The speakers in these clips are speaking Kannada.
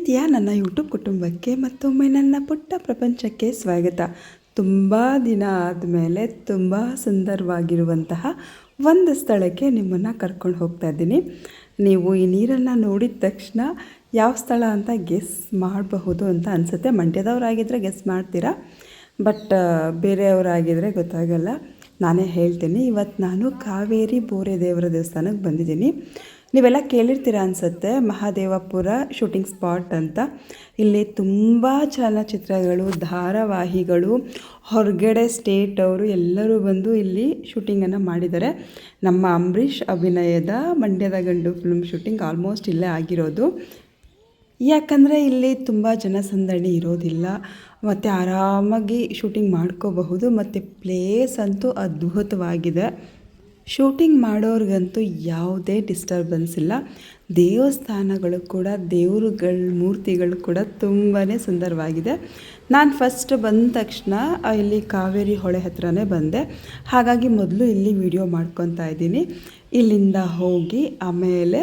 ಪ್ರೀತಿಯ ನನ್ನ ಯೂಟ್ಯೂಬ್ ಕುಟುಂಬಕ್ಕೆ ಮತ್ತೊಮ್ಮೆ ನನ್ನ ಪುಟ್ಟ ಪ್ರಪಂಚಕ್ಕೆ ಸ್ವಾಗತ. ತುಂಬ ದಿನ ಆದಮೇಲೆ ತುಂಬ ಸುಂದರವಾಗಿರುವಂತಹ ಒಂದು ಸ್ಥಳಕ್ಕೆ ನಿಮ್ಮನ್ನು ಕರ್ಕೊಂಡು ಹೋಗ್ತಾ ಇದ್ದೀನಿ. ನೀವು ಈ ನೀರನ್ನು ನೋಡಿದ ತಕ್ಷಣ ಯಾವ ಸ್ಥಳ ಅಂತ ಗೆಸ್ ಮಾಡಬಹುದು ಅಂತ ಅನಿಸುತ್ತೆ. ಮಂಡ್ಯದವರಾಗಿದ್ದರೆ ಗೆಸ್ ಮಾಡ್ತೀರಾ, ಬಟ್ ಬೇರೆಯವರಾಗಿದ್ದರೆ ಗೊತ್ತಾಗಲ್ಲ. ನಾನೇ ಹೇಳ್ತೀನಿ. ಇವತ್ತು ನಾನು ಕಾವೇರಿ ಬೋರೆ ದೇವರ ದೇವಸ್ಥಾನಕ್ಕೆ ಬಂದಿದ್ದೀನಿ. ನೀವೆಲ್ಲ ಕೇಳಿರ್ತೀರ ಅನಿಸುತ್ತೆ, ಮಹಾದೇವಪುರ ಶೂಟಿಂಗ್ ಸ್ಪಾಟ್ ಅಂತ. ಇಲ್ಲಿ ತುಂಬ ಚಲನಚಿತ್ರಗಳು, ಧಾರಾವಾಹಿಗಳು, ಹೊರಗಡೆ ಸ್ಟೇಟ್ ಅವರು ಎಲ್ಲರೂ ಬಂದು ಇಲ್ಲಿ ಶೂಟಿಂಗನ್ನು ಮಾಡಿದ್ದಾರೆ. ನಮ್ಮ ಅಂಬರೀಷ್ ಅಭಿನಯದ ಮಂಡ್ಯದ ಗಂಡು ಫಿಲ್ಮ್ ಶೂಟಿಂಗ್ ಆಲ್ಮೋಸ್ಟ್ ಇಲ್ಲೇ ಆಗಿರೋದು. ಯಾಕಂದರೆ ಇಲ್ಲಿ ತುಂಬ ಜನಸಂದಣಿ ಇರೋದಿಲ್ಲ ಮತ್ತು ಆರಾಮಾಗಿ ಶೂಟಿಂಗ್ ಮಾಡ್ಕೋಬಹುದು. ಮತ್ತು ಪ್ಲೇಸ್ ಅಂತೂ ಅದ್ಭುತವಾಗಿದೆ. ಶೂಟಿಂಗ್ ಮಾಡೋರಿಗಂತೂ ಯಾವುದೇ ಡಿಸ್ಟರ್ಬೆನ್ಸ್ ಇಲ್ಲ. ದೇವಸ್ಥಾನಗಳು ಕೂಡ, ದೇವರುಗಳ ಮೂರ್ತಿಗಳು ಕೂಡ ತುಂಬಾ ಸುಂದರವಾಗಿದೆ. ನಾನು ಫಸ್ಟ್ ಬಂದ ತಕ್ಷಣ ಇಲ್ಲಿ ಕಾವೇರಿ ಹೊಳೆ ಹತ್ರನೇ ಬಂದೆ. ಹಾಗಾಗಿ ಮೊದಲು ಇಲ್ಲಿ ವಿಡಿಯೋ ಮಾಡ್ಕೊತಾ ಇದ್ದೀನಿ. ಇಲ್ಲಿಂದ ಹೋಗಿ ಆಮೇಲೆ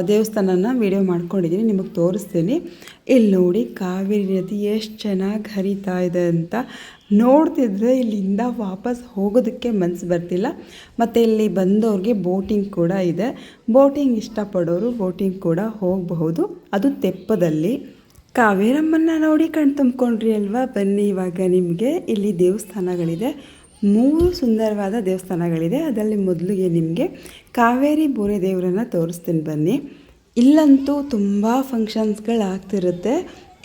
ದೇವಸ್ಥಾನನ ವಿಡಿಯೋ ಮಾಡ್ಕೊಂಡಿದ್ದೀನಿ, ನಿಮಗೆ ತೋರಿಸ್ತೀನಿ. ಇಲ್ಲಿ ನೋಡಿ ಕಾವೇರಿ ನದಿ ಎಷ್ಟು ಚೆನ್ನಾಗಿ ಹರಿತಾ ಇದೆ ಅಂತ ನೋಡ್ತಿದ್ರೆ ಇಲ್ಲಿಂದ ವಾಪಸ್ ಹೋಗೋದಕ್ಕೆ ಮನಸ್ಸು ಬರ್ತಿಲ್ಲ. ಮತ್ತು ಇಲ್ಲಿ ಬಂದವ್ರಿಗೆ ಬೋಟಿಂಗ್ ಕೂಡ ಇದೆ. ಬೋಟಿಂಗ್ ಇಷ್ಟಪಡೋರು ಬೋಟಿಂಗ್ ಕೂಡ ಹೋಗಬಹುದು, ಅದು ತೆಪ್ಪದಲ್ಲಿ. ಕಾವೇರಮ್ಮನ್ನ ನೋಡಿ ಕಣ್ ತುಂಬ್ಕೊಂಡ್ರಿ ಅಲ್ವಾ? ಬನ್ನಿ, ಇವಾಗ ನಿಮಗೆ ಇಲ್ಲಿ ದೇವಸ್ಥಾನಗಳಿದೆ. 3 ಸುಂದರವಾದ ದೇವಸ್ಥಾನಗಳಿದೆ. ಅದರಲ್ಲಿ ಮೊದಲಿಗೆ ನಿಮಗೆ ಕಾವೇರಿ ಬೋರೆ ದೇವರನ್ನು ತೋರಿಸ್ತೀನಿ ಬನ್ನಿ. ಇಲ್ಲಂತೂ ತುಂಬ ಫಂಕ್ಷನ್ಸ್ಗಳಾಗ್ತಿರುತ್ತೆ.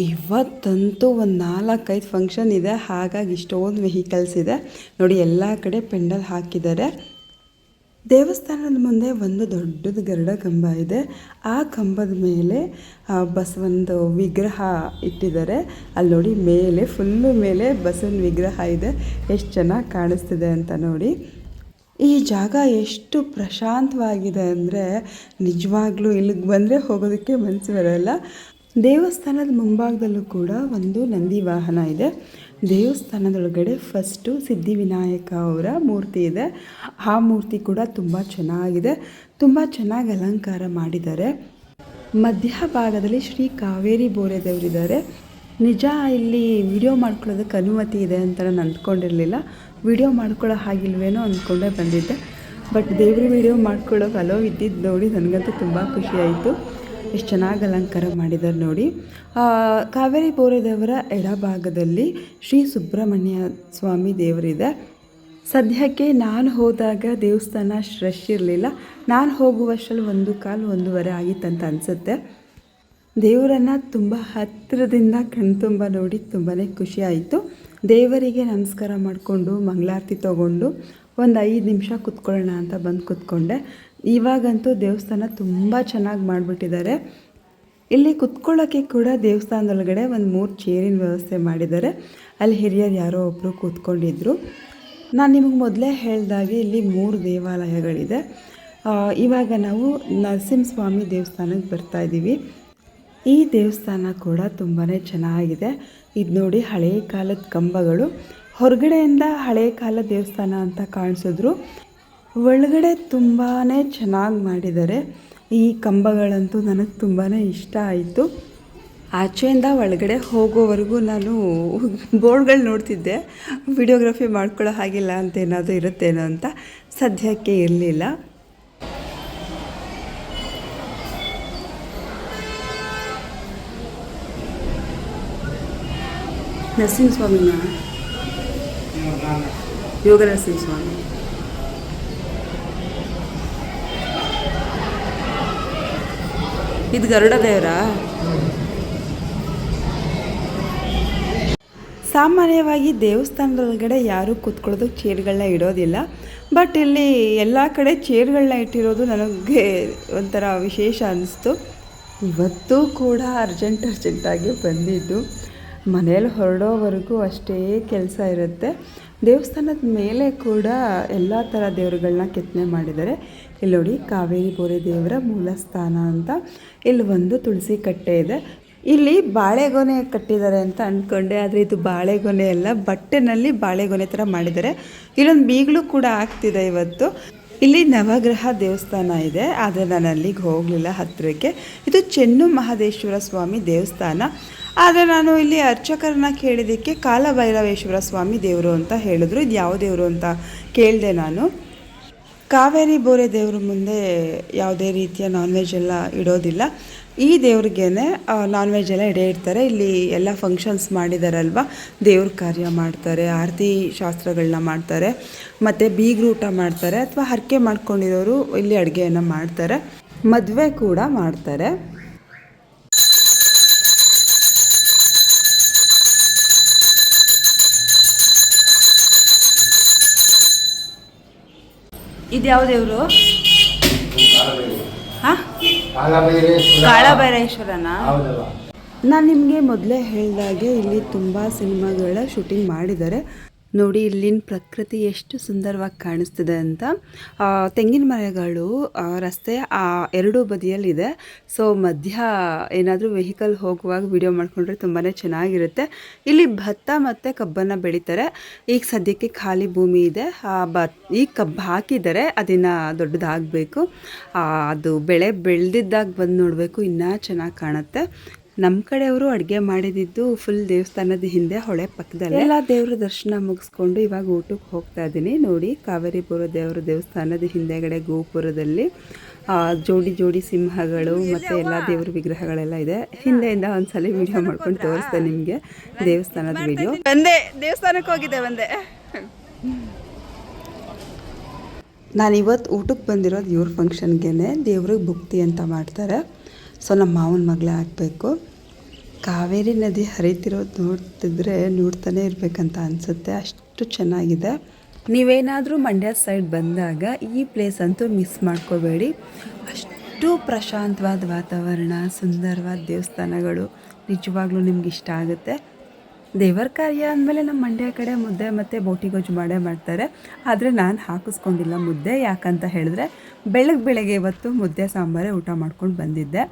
ಇವತ್ತಂತೂ ಒಂದು 4-5 ಫಂಕ್ಷನ್ ಇದೆ, ಹಾಗಾಗಿ ಇಷ್ಟೊಂದು ವೆಹಿಕಲ್ಸ್ ಇದೆ ನೋಡಿ. ಎಲ್ಲ ಕಡೆ ಪೆಂಡಲ್ ಹಾಕಿದ್ದಾರೆ. ದೇವಸ್ಥಾನದ ಮುಂದೆ ಒಂದು ದೊಡ್ಡದು ಗರುಡ ಕಂಬ ಇದೆ. ಆ ಕಂಬದ ಮೇಲೆ ಬಸವನದು ವಿಗ್ರಹ ಇಟ್ಟಿದ್ದಾರೆ. ಅಲ್ಲಿ ನೋಡಿ, ಮೇಲೆ ಫುಲ್ಲು ಮೇಲೆ ಬಸವನ ವಿಗ್ರಹ ಇದೆ. ಎಷ್ಟು ಚೆನ್ನಾಗಿ ಕಾಣಿಸ್ತಿದೆ ಅಂತ ನೋಡಿ. ಈ ಜಾಗ ಎಷ್ಟು ಪ್ರಶಾಂತವಾಗಿದೆ ಅಂದರೆ ನಿಜವಾಗ್ಲೂ ಇಲ್ಲಿಗೆ ಬಂದರೆ ಹೋಗೋದಕ್ಕೆ ಮನಸ್ಸು ಬರೋಲ್ಲ. ದೇವಸ್ಥಾನದ ಮುಂಭಾಗದಲ್ಲೂ ಕೂಡ ಒಂದು ನಂದಿ ವಾಹನ ಇದೆ. ದೇವಸ್ಥಾನದೊಳಗಡೆ ಫಸ್ಟು ಸಿದ್ಧಿವಿನಾಯಕ ಅವರ ಮೂರ್ತಿ ಇದೆ. ಆ ಮೂರ್ತಿ ಕೂಡ ತುಂಬ ಚೆನ್ನಾಗಿದೆ, ತುಂಬ ಚೆನ್ನಾಗಿ ಅಲಂಕಾರ ಮಾಡಿದ್ದಾರೆ. ಮಧ್ಯಭಾಗದಲ್ಲಿ ಶ್ರೀ ಕಾವೇರಿ ಬೋರೆ ದೇವರಿದ್ದಾರೆ. ನಿಜ ಇಲ್ಲಿ ವಿಡಿಯೋ ಮಾಡ್ಕೊಳ್ಳೋದಕ್ಕೆ ಅನುಮತಿ ಇದೆ ಅಂತ ನಾನು ಅಂದ್ಕೊಂಡಿರಲಿಲ್ಲ. ವಿಡಿಯೋ ಮಾಡ್ಕೊಳ್ಳೋ ಹಾಗಿಲ್ವೇನೋ ಅಂದ್ಕೊಂಡೇ ಬಂದಿದ್ದೆ. ಬಟ್ ದೇವ್ರ ವಿಡಿಯೋ ಮಾಡ್ಕೊಳ್ಳೋಕೆ ಅಲೋ ಇದ್ದಿದ್ದು ನೋಡಿ ನನಗಂತೂ ತುಂಬ ಖುಷಿಯಾಯಿತು. ಎಷ್ಟು ಚೆನ್ನಾಗಿ ಅಲಂಕಾರ ಮಾಡಿದ್ದಾರೆ ನೋಡಿ. ಕಾವೇರಿ ಬೋರೆ ದೇವರ ಎಡಭಾಗದಲ್ಲಿ ಶ್ರೀ ಸುಬ್ರಹ್ಮಣ್ಯ ಸ್ವಾಮಿ ದೇವರಿದೆ. ಸದ್ಯಕ್ಕೆ ನಾನು ಹೋದಾಗ ದೇವಸ್ಥಾನ ರಶ್ ಇರಲಿಲ್ಲ. ನಾನು ಹೋಗುವಷ್ಟರಲ್ಲಿ 1:15-1:15 ಆಗಿತ್ತಂತ ಅನಿಸುತ್ತೆ. ದೇವರನ್ನು ತುಂಬ ಹತ್ತಿರದಿಂದ ಕಣ್ತುಂಬ ನೋಡಿ ತುಂಬಾ ಖುಷಿ ಆಯಿತು. ದೇವರಿಗೆ ನಮಸ್ಕಾರ ಮಾಡಿಕೊಂಡು ಮಂಗಳಾರತಿ ತೊಗೊಂಡು ಒಂದು 5 ನಿಮಿಷ ಕುತ್ಕೊಳ್ಳೋಣ ಅಂತ ಬಂದು ಕೂತ್ಕೊಂಡೆ. ಇವಾಗಂತೂ ದೇವಸ್ಥಾನ ತುಂಬ ಚೆನ್ನಾಗಿ ಮಾಡಿಬಿಟ್ಟಿದ್ದಾರೆ. ಇಲ್ಲಿ ಕುತ್ಕೊಳ್ಳೋಕ್ಕೆ ಕೂಡ ದೇವಸ್ಥಾನದೊಳಗಡೆ ಒಂದು 3 ಚೇರಿನ ವ್ಯವಸ್ಥೆ ಮಾಡಿದ್ದಾರೆ. ಅಲ್ಲಿ ಹಿರಿಯರು ಯಾರೋ ಒಬ್ಬರು ಕೂತ್ಕೊಂಡಿದ್ರು. ನಾನು ನಿಮಗೆ ಮೊದಲೇ ಹೇಳಿದಾಗೆ ಇಲ್ಲಿ 3 ದೇವಾಲಯಗಳಿದೆ. ಇವಾಗ ನಾವು ನರಸಿಂಹಸ್ವಾಮಿ ದೇವಸ್ಥಾನಕ್ಕೆ ಬರ್ತಾಯಿದ್ದೀವಿ. ಈ ದೇವಸ್ಥಾನ ಕೂಡ ತುಂಬಾ ಚೆನ್ನಾಗಿದೆ. ಇದು ನೋಡಿ, ಹಳೆಯ ಕಾಲದ ಕಂಬಗಳು. ಹೊರಗಡೆಯಿಂದ ಹಳೆಯ ಕಾಲದ ದೇವಸ್ಥಾನ ಅಂತ ಕಾಣಿಸಿದ್ರು, ಒಳಗಡೆ ತುಂಬಾ ಚೆನ್ನಾಗಿ ಮಾಡಿದ್ದಾರೆ. ಈ ಕಂಬಗಳಂತೂ ನನಗೆ ತುಂಬಾ ಇಷ್ಟ ಆಯಿತು. ಆಚೆಯಿಂದ ಒಳಗಡೆ ಹೋಗೋವರೆಗೂ ನಾನು ಬೋರ್ಡ್ಗಳು ನೋಡ್ತಿದ್ದೆ, ವಿಡಿಯೋಗ್ರಫಿ ಮಾಡ್ಕೊಳ್ಳೋ ಹಾಗಿಲ್ಲ ಅಂತ ಏನಾದರೂ ಇರುತ್ತೇನೋ ಅಂತ. ಸದ್ಯಕ್ಕೆ ಇರಲಿಲ್ಲ. ನರಸಿಂಹಸ್ವಾಮಿನ ಯೋಗ ನರಸಿಂಹಸ್ವಾಮಿ. ಇದು ಗರುಡ ದೇವರಾ? ಸಾಮಾನ್ಯವಾಗಿ ದೇವಸ್ಥಾನದೊಳಗಡೆ ಯಾರೂ ಕೂತ್ಕೊಳ್ಳೋದಕ್ಕೆ ಚೇರ್ಗಳನ್ನ ಇಡೋದಿಲ್ಲ. ಬಟ್ ಇಲ್ಲಿ ಎಲ್ಲ ಕಡೆ ಚೇರ್ಗಳನ್ನ ಇಟ್ಟಿರೋದು ನನಗೆ ಒಂಥರ ವಿಶೇಷ ಅನ್ನಿಸ್ತು. ಇವತ್ತು ಕೂಡ ಅರ್ಜೆಂಟಾಗಿ ಬಂದಿದ್ದು. ಮನೇಲಿ ಹೊರಡೋವರೆಗೂ ಅಷ್ಟೇ ಕೆಲಸ ಇರುತ್ತೆ. ದೇವಸ್ಥಾನದ ಮೇಲೆ ಕೂಡ ಎಲ್ಲ ಥರ ದೇವರುಗಳನ್ನ ಕೆತ್ತನೆ ಮಾಡಿದ್ದಾರೆ. ಇಲ್ಲಿ ನೋಡಿ, ಕಾವೇರಿ ಬೋರೆ ದೇವರ ಮೂಲ ಸ್ಥಾನ ಅಂತ. ಇಲ್ಲಿ ಒಂದು ತುಳಸಿ ಕಟ್ಟೆ ಇದೆ. ಇಲ್ಲಿ ಬಾಳೆಗೊನೆ ಕಟ್ಟಿದ್ದಾರೆ ಅಂತ ಅಂದ್ಕೊಂಡೆ, ಆದರೆ ಇದು ಬಾಳೆಗೊನೆ ಅಲ್ಲ, ಬಟ್ಟೆನಲ್ಲಿ ಬಾಳೆಗೊನೆ ಥರ ಮಾಡಿದ್ದಾರೆ. ಇಲ್ಲೊಂದು ಬೀಗಲು ಕೂಡ ಆಗ್ತಿದೆ ಇವತ್ತು. ಇಲ್ಲಿ ನವಗ್ರಹ ದೇವಸ್ಥಾನ ಇದೆ, ಆದರೆ ನಾನು ಅಲ್ಲಿಗೆ ಹೋಗಲಿಲ್ಲ ಹತ್ತಿರಕ್ಕೆ. ಇದು ಚೆನ್ನು ಮಹದೇಶ್ವರ ಸ್ವಾಮಿ ದೇವಸ್ಥಾನ. ಆದರೆ ನಾನು ಇಲ್ಲಿ ಅರ್ಚಕರನ್ನ ಕೇಳಿದ್ದಕ್ಕೆ ಕಾಲಭೈರವೇಶ್ವರ ಸ್ವಾಮಿ ದೇವರು ಅಂತ ಹೇಳಿದ್ರು. ಇದು ಯಾವ ದೇವರು ಅಂತ ಕೇಳಿದೆ ನಾನು. ಕಾವೇರಿ ಬೋರೆ ದೇವ್ರ ಮುಂದೆ ಯಾವುದೇ ರೀತಿಯ ನಾನ್ ವೆಜ್ ಎಲ್ಲ ಇಡೋದಿಲ್ಲ. ಈ ದೇವ್ರಿಗೇನೆ ನಾನ್ ವೆಜ್ ಎಲ್ಲ ಇಡ್ತಾರೆ. ಇಲ್ಲಿ ಎಲ್ಲ ಫಂಕ್ಷನ್ಸ್ ಮಾಡಿದಾರಲ್ವ, ದೇವ್ರ ಕಾರ್ಯ ಮಾಡ್ತಾರೆ, ಆರತಿ ಶಾಸ್ತ್ರಗಳನ್ನ ಮಾಡ್ತಾರೆ, ಮತ್ತು ಬೀಗರು ಊಟ ಮಾಡ್ತಾರೆ, ಅಥವಾ ಹರಕೆ ಮಾಡ್ಕೊಂಡಿರೋರು ಇಲ್ಲಿ ಅಡುಗೆಯನ್ನು ಮಾಡ್ತಾರೆ, ಮದುವೆ ಕೂಡ ಮಾಡ್ತಾರೆ. ಇದು ಯಾವ ದೇವರು? ಹಾಂ, ಕಾಳಭೈರೇಶ್ವರನಾ? ನಾನು ನಿಮಗೆ ಮೊದಲೇ ಹೇಳಿದಾಗೆ ಇಲ್ಲಿ ತುಂಬ ಸಿನಿಮಾಗಳ ಶೂಟಿಂಗ್ ಮಾಡಿದ್ದಾರೆ. ನೋಡಿ ಇಲ್ಲಿನ ಪ್ರಕೃತಿ ಎಷ್ಟು ಸುಂದರವಾಗಿ ಕಾಣಿಸ್ತಿದೆ ಅಂತ. ತೆಂಗಿನ ಮರಗಳು ರಸ್ತೆಯ ಎರಡೂ ಬದಿಯಲ್ಲಿದೆ. ಸೊ ಮಧ್ಯ ಏನಾದರೂ ವೆಹಿಕಲ್ ಹೋಗುವಾಗ ವಿಡಿಯೋ ಮಾಡಿಕೊಂಡ್ರೆ ತುಂಬಾ ಚೆನ್ನಾಗಿರುತ್ತೆ. ಇಲ್ಲಿ ಭತ್ತ ಮತ್ತು ಕಬ್ಬನ್ನು ಬೆಳೀತಾರೆ. ಈಗ ಸದ್ಯಕ್ಕೆ ಖಾಲಿ ಭೂಮಿ ಇದೆ. ಈಗ ಕಬ್ಬು ಹಾಕಿದ್ದಾರೆ, ಅದನ್ನು ದೊಡ್ಡದಾಗಬೇಕು. ಅದು ಬೆಳೆ ಬೆಳೆದಿದ್ದಾಗ ಬಂದು ನೋಡಬೇಕು, ಇನ್ನೂ ಚೆನ್ನಾಗಿ ಕಾಣುತ್ತೆ. ನಮ್ಮ ಕಡೆಯವರು ಅಡುಗೆ ಮಾಡಿದ್ದು ಫುಲ್ ದೇವಸ್ಥಾನದ ಹಿಂದೆ ಹೊಳೆ ಪಕ್ಕದಲ್ಲಿ. ಎಲ್ಲ ದೇವ್ರ ದರ್ಶನ ಮುಗಿಸ್ಕೊಂಡು ಇವಾಗ ಊಟಕ್ಕೆ ಹೋಗ್ತಾ ಇದ್ದೀನಿ. ನೋಡಿ ಕಾವೇರಿಪುರ ದೇವರ ದೇವಸ್ಥಾನದ ಹಿಂದೆಗಡೆ ಗೋಪುರದಲ್ಲಿ ಜೋಡಿ ಜೋಡಿ ಸಿಂಹಗಳು ಮತ್ತು ಎಲ್ಲ ದೇವ್ರ ವಿಗ್ರಹಗಳೆಲ್ಲ ಇದೆ. ಹಿಂದೆಯಿಂದ ಒಂದ್ಸಲ ವಿಡಿಯೋ ಮಾಡ್ಕೊಂಡು ತೋರಿಸ್ದೆ ನಿಮಗೆ ದೇವಸ್ಥಾನದ ವಿಡಿಯೋ. ದೇವಸ್ಥಾನಕ್ಕೆ ಹೋಗಿದ್ದೆ ಒಂದೇ. ನಾನು ಇವತ್ತು ಊಟಕ್ಕೆ ಬಂದಿರೋದು ಇವ್ರ ಫಂಕ್ಷನ್ಗೆ. ದೇವ್ರಿಗೆ ಭುಕ್ತಿ ಅಂತ ಮಾಡ್ತಾರೆ. ಸೊ ನಮ್ಮ ಮಾವನ ಮಗಳೇ ಆಗಬೇಕು. ಕಾವೇರಿ ನದಿ ಹರಿತಿರೋದು ನೋಡ್ತಿದ್ರೆ ನೋಡ್ತಾನೆ ಇರಬೇಕಂತ ಅನಿಸುತ್ತೆ, ಅಷ್ಟು ಚೆನ್ನಾಗಿದೆ. ನೀವೇನಾದರೂ ಮಂಡ್ಯ ಸೈಡ್ ಬಂದಾಗ ಈ ಪ್ಲೇಸ್ ಅಂತೂ ಮಿಸ್ ಮಾಡ್ಕೋಬೇಡಿ. ಅಷ್ಟು ಪ್ರಶಾಂತವಾದ ವಾತಾವರಣ, ಸುಂದರವಾದ ದೇವಸ್ಥಾನಗಳು, ನಿಜವಾಗ್ಲೂ ನಿಮ್ಗೆ ಇಷ್ಟ ಆಗುತ್ತೆ. ದೇವರ ಕಾರ್ಯ ಅಂದಮೇಲೆ ನಮ್ಮ ಮಂಡ್ಯ ಕಡೆ ಮುದ್ದೆ ಮತ್ತು ಬೋಟಿ ಗೊಜ್ಜು ಮಾಡೇ ಮಾಡ್ತಾರೆ. ಆದರೆ ನಾನು ಹಾಕಿಸ್ಕೊಂಡಿಲ್ಲ ಮುದ್ದೆ. ಯಾಕಂತ ಹೇಳಿದ್ರೆ ಬೆಳಗ್ಗೆ ಇವತ್ತು ಮುದ್ದೆ ಸಾಂಬಾರೇ ಊಟ ಮಾಡ್ಕೊಂಡು ಬಂದಿದ್ದೆ.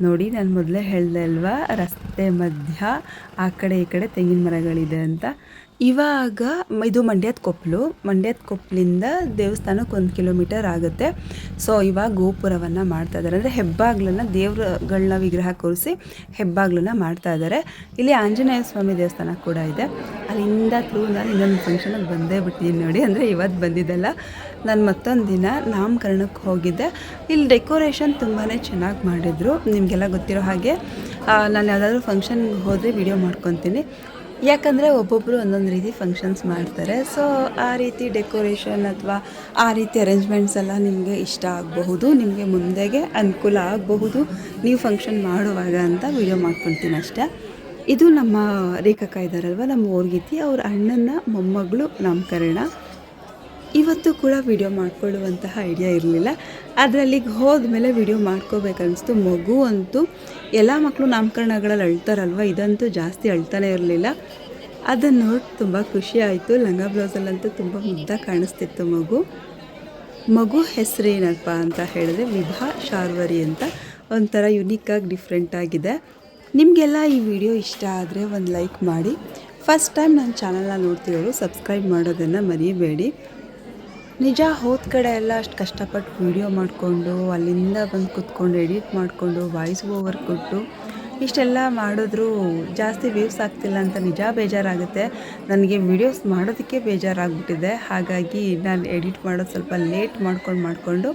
ನೋಡಿ ನಾನು ಮೊದಲೇ ಹೇಳಿದೆ ಅಲ್ವಾ, ರಸ್ತೆ ಮಧ್ಯ ಆ ಕಡೆ ಈ ಕಡೆ ತೆಂಗಿನ ಮರಗಳಿದೆ ಅಂತ. ಇವಾಗ ಇದು ಮಂಡ್ಯದ ಕೊಪ್ಪಲಿಂದ ದೇವಸ್ಥಾನಕ್ಕೆ 1 ಕಿಲೋಮೀಟರ್ ಆಗುತ್ತೆ. ಸೊ ಇವಾಗ ಗೋಪುರವನ್ನು ಮಾಡ್ತಾ ಇದ್ದಾರೆ, ಅಂದರೆ ಹೆಬ್ಬಾಗ್ಲನ್ನು ದೇವ್ರಗಳನ್ನ ವಿಗ್ರಹ ಕೂರಿಸಿ ಹೆಬ್ಬಾಗ್ಲನ್ನ ಮಾಡ್ತಾ ಇದ್ದಾರೆ. ಇಲ್ಲಿ ಆಂಜನೇಯ ಸ್ವಾಮಿ ದೇವಸ್ಥಾನ ಕೂಡ ಇದೆ. ಅಲ್ಲಿಂದ ನಾನು ಇನ್ನೊಂದು ಫಂಕ್ಷನಿಗೆ ಬಂದೇ ಬಿಟ್ಟಿದ್ದೀನಿ ನೋಡಿ. ಅಂದರೆ ಇವತ್ತು ಬಂದಿದ್ದಲ್ಲ, ನಾನು ಮತ್ತೊಂದು ದಿನ ನಾಮಕರಣಕ್ಕೆ ಹೋಗಿದ್ದೆ. ಇಲ್ಲಿ ಡೆಕೋರೇಷನ್ ತುಂಬಾ ಚೆನ್ನಾಗಿ ಮಾಡಿದರು. ನಿಮಗೆಲ್ಲ ಗೊತ್ತಿರೋ ಹಾಗೆ ನಾನು ಯಾವುದಾದ್ರೂ ಫಂಕ್ಷನ್ಗೆ ಹೋದರೆ ವಿಡಿಯೋ ಮಾಡ್ಕೊತೀನಿ. ಯಾಕಂದರೆ ಒಬ್ಬೊಬ್ಬರು ಒಂದೊಂದು ರೀತಿ ಫಂಕ್ಷನ್ಸ್ ಮಾಡ್ತಾರೆ. ಸೊ ಆ ರೀತಿ ಡೆಕೋರೇಷನ್ ಅಥವಾ ಆ ರೀತಿ ಅರೇಂಜ್ಮೆಂಟ್ಸ್ ಎಲ್ಲ ನಿಮಗೆ ಇಷ್ಟ ಆಗಬಹುದು, ನಿಮಗೆ ಮುಂದೆಗೆ ಅನುಕೂಲ ಆಗಬಹುದು ನೀವು ಫಂಕ್ಷನ್ ಮಾಡುವಾಗ ಅಂತ ವಿಡಿಯೋ ಮಾಡ್ಕೊತೀನಿ ಅಷ್ಟೇ. ಇದು ನಮ್ಮ ರೇಖಕ್ಕ ಇದ್ದಾರಲ್ವ, ನಮ್ಮ ಊರ್ಗಿತಿ, ಅವ್ರ ಅಣ್ಣನ ಮೊಮ್ಮಗಳು ನಾಮಕರಣ. ಇವತ್ತು ಕೂಡ ವಿಡಿಯೋ ಮಾಡ್ಕೊಳ್ಳುವಂತಹ ಐಡಿಯಾ ಇರಲಿಲ್ಲ, ಆದರೆ ಅಲ್ಲಿಗೆ ಹೋದ್ಮೇಲೆ ವಿಡಿಯೋ ಮಾಡ್ಕೋಬೇಕನ್ನಿಸ್ತು. ಮಗು ಅಂತೂ ಎಲ್ಲ ಮಕ್ಕಳು ನಾಮಕರಣಗಳಲ್ಲಿ ಅಳ್ತಾರಲ್ವ, ಇದಂತೂ ಜಾಸ್ತಿ ಅಳ್ತಾನೆ ಇರಲಿಲ್ಲ. ಅದನ್ನು ನೋಡಿ ತುಂಬ ಖುಷಿ ಆಯಿತು. ಲಂಗ ಬ್ಲೌಸಲ್ಲಂತೂ ತುಂಬ ಮುದ್ದಾಗಿ ಕಾಣಿಸ್ತಿತ್ತು ಮಗು ಹೆಸರೇನಪ್ಪ ಅಂತ ಹೇಳಿದ್ರೆ ವಿಭಾ ಶಾರ್ವರಿ ಅಂತ. ಒಂಥರ ಯುನೀಕಾಗಿ ಡಿಫ್ರೆಂಟಾಗಿದೆ. ನಿಮಗೆಲ್ಲ ಈ ವಿಡಿಯೋ ಇಷ್ಟ ಆದರೆ ಒಂದು ಲೈಕ್ ಮಾಡಿ. ಫಸ್ಟ್ ಟೈಮ್ ನನ್ನ ಚಾನಲ್ನ ನೋಡ್ತಿರೋರು ಸಬ್ಸ್ಕ್ರೈಬ್ ಮಾಡೋದನ್ನು ಮರಿಬೇಡಿ. ನಿಜ ಹೋದ ಕಡೆ ಎಲ್ಲ ಅಷ್ಟು ಕಷ್ಟಪಟ್ಟು ವೀಡಿಯೋ ಮಾಡಿಕೊಂಡು ಅಲ್ಲಿಂದ ಬಂದು ಕೂತ್ಕೊಂಡು ಎಡಿಟ್ ಮಾಡಿಕೊಂಡು ವಾಯ್ಸ್ ಓವರ್ ಕೊಟ್ಟು ಇಷ್ಟೆಲ್ಲ ಮಾಡಿದ್ರೂ ಜಾಸ್ತಿ ವ್ಯೂಸ್ ಆಗ್ತಿಲ್ಲ ಅಂತ ನಿಜ ಬೇಜಾರಾಗುತ್ತೆ. ನನಗೆ ವೀಡಿಯೋಸ್ ಮಾಡೋದಕ್ಕೆ ಬೇಜಾರಾಗ್ಬಿಟ್ಟಿದೆ. ಹಾಗಾಗಿ ನಾನು ಎಡಿಟ್ ಮಾಡೋದು ಸ್ವಲ್ಪ ಲೇಟ್ ಮಾಡಿಕೊಂಡು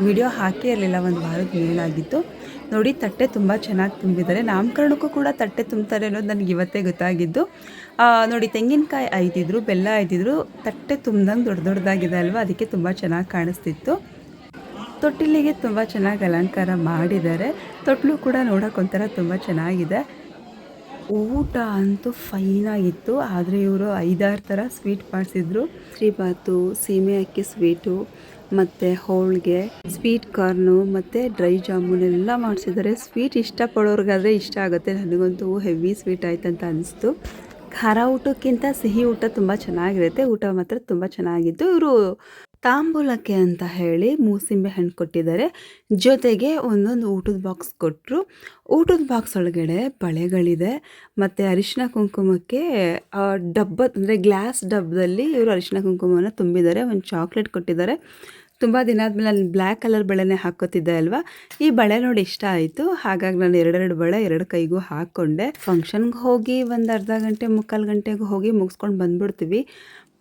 ವಿಡಿಯೋ ಹಾಕೇ ಇರಲಿಲ್ಲ. ಒಂದು ವಾರದ ಮೇಲಾಗಿತ್ತು. ನೋಡಿ ತಟ್ಟೆ ತುಂಬ ಚೆನ್ನಾಗಿ ತುಂಬಿದ್ದಾರೆ. ನಾಮಕರಣಕ್ಕೂ ಕೂಡ ತಟ್ಟೆ ತುಂಬ್ತಾರೆ ಅನ್ನೋದು ನನಗೆ ಇವತ್ತೇ ಗೊತ್ತಾಗಿದ್ದು. ನೋಡಿ ತೆಂಗಿನಕಾಯಿ ಐದಿದ್ರು, ಬೆಲ್ಲ ಐದಿದ್ರು, ತಟ್ಟೆ ತುಂಬ್ದಂಗೆ ದೊಡ್ಡದಾಗಿದೆ ಅಲ್ವಾ, ಅದಕ್ಕೆ ತುಂಬ ಚೆನ್ನಾಗಿ ಕಾಣಿಸ್ತಿತ್ತು. ತೊಟ್ಟಿಲಿಗೆ ತುಂಬ ಚೆನ್ನಾಗಿ ಅಲಂಕಾರ ಮಾಡಿದ್ದಾರೆ. ತೊಟ್ಲು ಕೂಡ ನೋಡೋಕೆ ಒಂಥರ ತುಂಬ ಚೆನ್ನಾಗಿದೆ. ಊಟ ಅಂತೂ ಫೈನಾಗಿತ್ತು. ಆದರೆ ಇವರು 5-6 ಥರ ಸ್ವೀಟ್ ಮಾಡಿಸಿದ್ರು. ಶ್ರೀಬಾತು, ಸೀಮೆ ಅಕ್ಕಿ ಸ್ವೀಟು, ಮತ್ತು ಹೋಳಿಗೆ, ಸ್ವೀಟ್ ಕಾರ್ನು ಮತ್ತು ಡ್ರೈ ಜಾಮೂನ್ ಎಲ್ಲ ಮಾಡಿಸಿದ್ದಾರೆ. ಸ್ವೀಟ್ ಇಷ್ಟಪಡೋರ್ಗಾದರೆ ಇಷ್ಟ ಆಗುತ್ತೆ. ನನಗಂತೂ ಹೆವಿ ಸ್ವೀಟ್ ಆಯ್ತಂತ ಅನಿಸ್ತು. ಖಾರ ಊಟಕ್ಕಿಂತ ಸಿಹಿ ಊಟ ತುಂಬ ಚೆನ್ನಾಗಿರುತ್ತೆ. ಊಟ ಮಾತ್ರ ತುಂಬ ಚೆನ್ನಾಗಿತ್ತು. ಇವರು ತಾಂಬೂಲಕ್ಕೆ ಅಂತ ಹೇಳಿ ಮೂಸಂಬೆ ಹಣ್ಣು ಕೊಟ್ಟಿದ್ದಾರೆ. ಜೊತೆಗೆ ಒಂದೊಂದು ಊಟದ ಬಾಕ್ಸ್ ಕೊಟ್ಟರು. ಊಟದ ಬಾಕ್ಸ್ ಒಳಗಡೆ ಬಳೆಗಳಿದೆ ಮತ್ತು ಅರಿಶಿನ ಕುಂಕುಮಕ್ಕೆ ಡಬ್ಬ ಅಂದರೆ ಗ್ಲಾಸ್ ಡಬ್ಬದಲ್ಲಿ ಇವರು ಅರಿಶಿನ ಕುಂಕುಮವನ್ನು ತುಂಬಿದ್ದಾರೆ. ಒಂದು ಚಾಕ್ಲೇಟ್ ಕೊಟ್ಟಿದ್ದಾರೆ. ತುಂಬ ದಿನ ಆದಮೇಲೆ ನಾನು ಬ್ಲ್ಯಾಕ್ ಕಲರ್ ಬಳೆನೇ ಹಾಕ್ಕೋತಿದ್ದೆ ಅಲ್ವಾ, ಈ ಬಳೆ ನೋಡಿ ಇಷ್ಟ ಆಯಿತು. ಹಾಗಾಗಿ ನಾನು ಎರಡೆರಡು ಬಳೆ ಎರಡು ಕೈಗೂ ಹಾಕ್ಕೊಂಡೆ. ಫಂಕ್ಷನ್ಗೆ ಹೋಗಿ ಒಂದು ಅರ್ಧ ಗಂಟೆ ಮುಕ್ಕಾಲು ಗಂಟೆಗೆ ಹೋಗಿ ಮುಗಿಸ್ಕೊಂಡು ಬಂದ್ಬಿಡ್ತೀವಿ.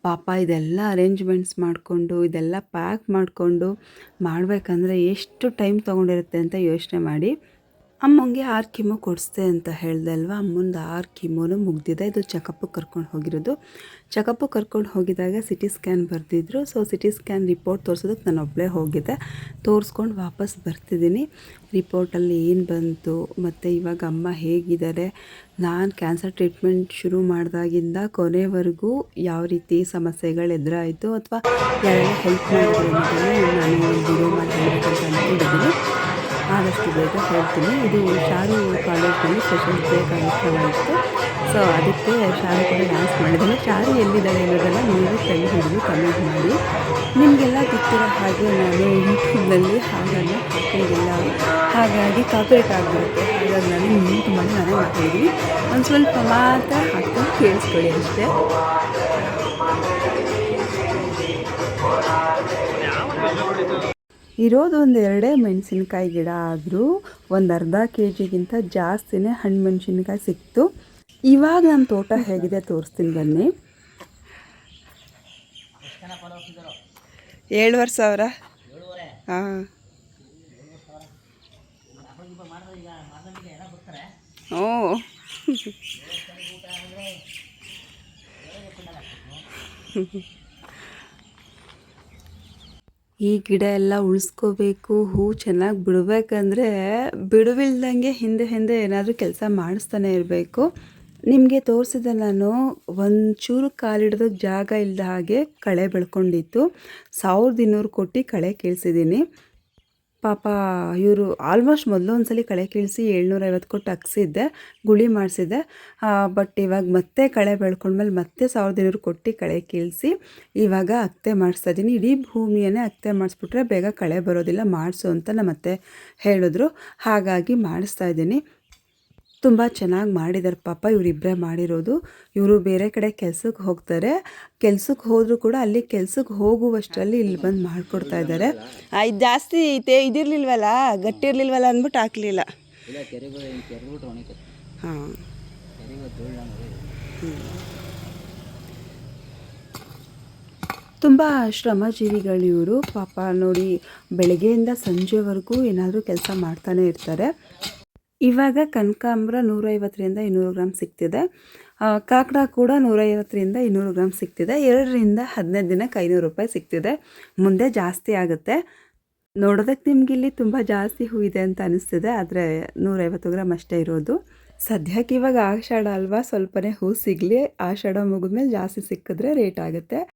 ಪಾಪ ಇದೆಲ್ಲ ಅರೇಂಜ್ಮೆಂಟ್ಸ್ ಮಾಡಿಕೊಂಡು ಇದೆಲ್ಲ ಪ್ಯಾಕ್ ಮಾಡಿಕೊಂಡು ಮಾಡಬೇಕಂದ್ರೆ ಎಷ್ಟು ಟೈಮ್ ತೊಗೊಂಡಿರುತ್ತೆ ಅಂತ ಯೋಚನೆ ಮಾಡಿ. ಅಮ್ಮಂಗೆ 6 ಕಿಮೋ ಕೊಡಿಸ್ದೆ ಅಂತ ಹೇಳಿದೆ ಅಲ್ವಾ, ಅಮ್ಮಂದು 6 ಕಿಮೋನು ಮುಗ್ದಿದೆ. ಇದು ಚೆಕಪ್ಪಿಗೆ ಕರ್ಕೊಂಡು ಹೋಗಿರೋದು. ಚೆಕಪ್ಪಿಗೆ ಕರ್ಕೊಂಡು ಹೋಗಿದಾಗ ಸಿಟಿ ಸ್ಕ್ಯಾನ್ ಬರೆದಿದ್ರು. ಸೊ ಸಿಟಿ ಸ್ಕ್ಯಾನ್ ರಿಪೋರ್ಟ್ ತೋರಿಸೋದಕ್ಕೆ ನಾನು ಒಬ್ಬಳೇ ಹೋಗಿದ್ದೆ. ತೋರಿಸ್ಕೊಂಡು ವಾಪಸ್ ಬರ್ತಿದ್ದೀನಿ. ರಿಪೋರ್ಟಲ್ಲಿ ಏನು ಬಂತು ಮತ್ತು ಇವಾಗ ಅಮ್ಮ ಹೇಗಿದ್ದಾರೆ, ನಾನು ಕ್ಯಾನ್ಸರ್ ಟ್ರೀಟ್ಮೆಂಟ್ ಶುರು ಮಾಡಿದಾಗಿಂದ ಕೊನೆವರೆಗೂ ಯಾವ ರೀತಿ ಸಮಸ್ಯೆಗಳು ಎದುರಾಯಿತು ಅಥವಾ ಯಾರೆಲ್ಲ ಹೆಲ್ಪ್ ಮಾಡಿದ್ರು ಅನ್ನೋದನ್ನು ನಾನು ವಿಡಿಯೋ ಮಾಡಿ ಹೇಳಬೇಕಂತ ಅಂದ್ಕೊಂಡಿದ್ದೀನಿ. ಆದಷ್ಟು ಬೇಗ ಹೇಳ್ತೀನಿ. ಇದು ಶಾರು ಕಾಲೇಜ್ನಲ್ಲಿ ಸ್ಪೆಷಲ್ ಡೇ ಕಾರ್ಯಕ್ರಮ. ಸೊ ಅದಕ್ಕೆ ಶಾರು ಕೂಡ ಡ್ಯಾನ್ಸ್ ಮಾಡಿದ್ದೀನಿ. ಶಾರು ಎಲ್ಲಿದ್ದಾಳೆ ಅನ್ನೋದೆಲ್ಲ ನೀವು ಕೈ ಹಿಡಿದು ಕಮೆಂಟ್ ಮಾಡಿ. ನಿಮಗೆಲ್ಲ ಗೊತ್ತಿರೋ ಹಾಗೆ ನಾನು ಯೂಟ್ಯೂಬ್ನಲ್ಲಿ ಹಾಡನ್ನು ಹಾಕೋದಿಲ್ಲ, ಹಾಗಾಗಿ ಕಾಪಿರೇಟ್ ಆಗಿಬಿಡುತ್ತೆ. ಹಾಗಾಗಿ ನಾನು ಮ್ಯೂಟ್ ಮಾಡಿ ನಾನೇ ಮಾಡ್ತಾಯಿದ್ದೀನಿ. ಒಂದು ಸ್ವಲ್ಪ ಮಾತ್ರ ಹಾಕ್ಕೊಂಡು ಕೇಳಿಸ್ಕೊಳ್ಳಿ ಅಷ್ಟೇ. ಇರೋದು ಒಂದು 2 ಮೆಣಸಿನ್ಕಾಯಿ ಗಿಡ ಆದರೂ ಒಂದು ಅರ್ಧ KGಗಿಂತ ಜಾಸ್ತಿನೇ ಹಣ್ಣು ಮೆಣಸಿನ್ಕಾಯಿ ಸಿಕ್ತು. ಇವಾಗ ನನ್ನ ತೋಟ ಹೇಗಿದೆ ತೋರಿಸ್ತೀನಿ ಬನ್ನಿ. 7,500. ಹಾಂ, ಓ ಈ ಗಿಡ ಎಲ್ಲ ಉಳಿಸ್ಕೋಬೇಕು, ಹೂ ಚೆನ್ನಾಗಿ ಬಿಡಬೇಕಂದ್ರೆ ಬಿಡುವಿಲ್ದಂಗೆ ಹಿಂದೆ ಹಿಂದೆ ಏನಾದರೂ ಕೆಲಸ ಮಾಡಿಸ್ತಾನೆ ಇರಬೇಕು. ನಿಮಗೆ ತೋರಿಸಿದೆ ನಾನು ಒಂಚೂರು ಕಾಲಿಡೋದಕ್ಕೆ ಜಾಗ ಇಲ್ಲದ ಹಾಗೆ ಕಳೆ ಬೆಳ್ಕೊಂಡಿತ್ತು. 1200 ಕೊಟ್ಟು ಕಳೆ ಕೀಳ್ಸಿದ್ದೀನಿ. ಪಾಪ ಇವರು ಆಲ್ಮೋಸ್ಟ್ ಮೊದಲು ಒಂದ್ಸಲಿ ಕಳೆ ಕೀಳಿಸಿ 750 ಕೊಟ್ಟು ಅಗ್ಸಿದ್ದೆ, ಗುಳಿ ಮಾಡಿಸಿದ್ದೆ. ಬಟ್ ಇವಾಗ ಮತ್ತೆ ಕಳೆ ಬೆಳ್ಕೊಂಡ್ಮೇಲೆ ಮತ್ತೆ 1200 ಕೊಟ್ಟು ಕಳೆ ಕೀಳಿಸಿ ಇವಾಗ ಅಗತೆ ಮಾಡಿಸ್ತಾ ಇದ್ದೀನಿ. ಇಡೀ ಭೂಮಿಯನ್ನೇ ಅಗತೆ ಮಾಡಿಸ್ಬಿಟ್ರೆ ಬೇಗ ಕಳೆ ಬರೋದಿಲ್ಲ, ಮಾಡಿಸು ಅಂತ ನಮ್ಮ ಅತ್ತೆ ಹೇಳಿದ್ರು. ಹಾಗಾಗಿ ಮಾಡಿಸ್ತಾ ಇದ್ದೀನಿ. ತುಂಬ ಚೆನ್ನಾಗಿ ಮಾಡಿದ್ದಾರೆ ಪಾಪ. ಇವರಿಬ್ಬರೇ ಮಾಡಿರೋದು. ಇವರು ಬೇರೆ ಕಡೆ ಕೆಲ್ಸಕ್ಕೆ ಹೋಗ್ತಾರೆ. ಕೆಲ್ಸಕ್ಕೆ ಹೋದರೂ ಕೂಡ ಅಲ್ಲಿ ಕೆಲ್ಸಕ್ಕೆ ಹೋಗುವಷ್ಟರಲ್ಲಿ ಇಲ್ಲಿ ಬಂದು ಮಾಡಿಕೊಡ್ತಾ ಇದ್ದಾರೆ. ಇದು ಜಾಸ್ತಿ ಐತೆ, ಇದಿರಲಿಲ್ವಲ್ಲ, ಗಟ್ಟಿ ಇರಲಿಲ್ವಲ್ಲ ಅಂದ್ಬಿಟ್ಟು ಹಾಕಲಿಲ್ಲ. ಹಾಂ, ತುಂಬ ಶ್ರಮಜೀವಿಗಳು ಇವರು ಪಾಪ. ನೋಡಿ, ಬೆಳಗ್ಗೆಯಿಂದ ಸಂಜೆವರೆಗೂ ಏನಾದರೂ ಕೆಲಸ ಮಾಡ್ತಾನೆ ಇರ್ತಾರೆ. ಇವಾಗ ಕನಕಾಂಬರ 150ರಿಂದ 200 ಗ್ರಾಮ್ ಸಿಗ್ತಿದೆ. ಕಾಕಡ ಕೂಡ 150ರಿಂದ 200 ಗ್ರಾಮ್ ಸಿಗ್ತಿದೆ. 2ರಿಂದ 15 ದಿನಕ್ಕೆ 500 ರೂಪಾಯಿ ಸಿಗ್ತಿದೆ. ಮುಂದೆ ಜಾಸ್ತಿ ಆಗುತ್ತೆ. ನೋಡೋದಕ್ಕೆ ನಿಮ್ಗೆ ಇಲ್ಲಿ ತುಂಬ ಜಾಸ್ತಿ ಹೂ ಇದೆ ಅಂತ ಅನಿಸ್ತಿದೆ, ಆದರೆ 150 ಗ್ರಾಮ್ ಅಷ್ಟೇ ಇರೋದು. ಸದ್ಯಕ್ಕೆ ಇವಾಗ ಆಷಾಢ ಅಲ್ವಾ, ಸ್ವಲ್ಪನೇ ಹೂ ಸಿಗಲಿ. ಆಷಾಢ ಮುಗಿದ್ಮೇಲೆ ಜಾಸ್ತಿ ಸಿಕ್ಕಿದ್ರೆ ರೇಟ್ ಆಗುತ್ತೆ.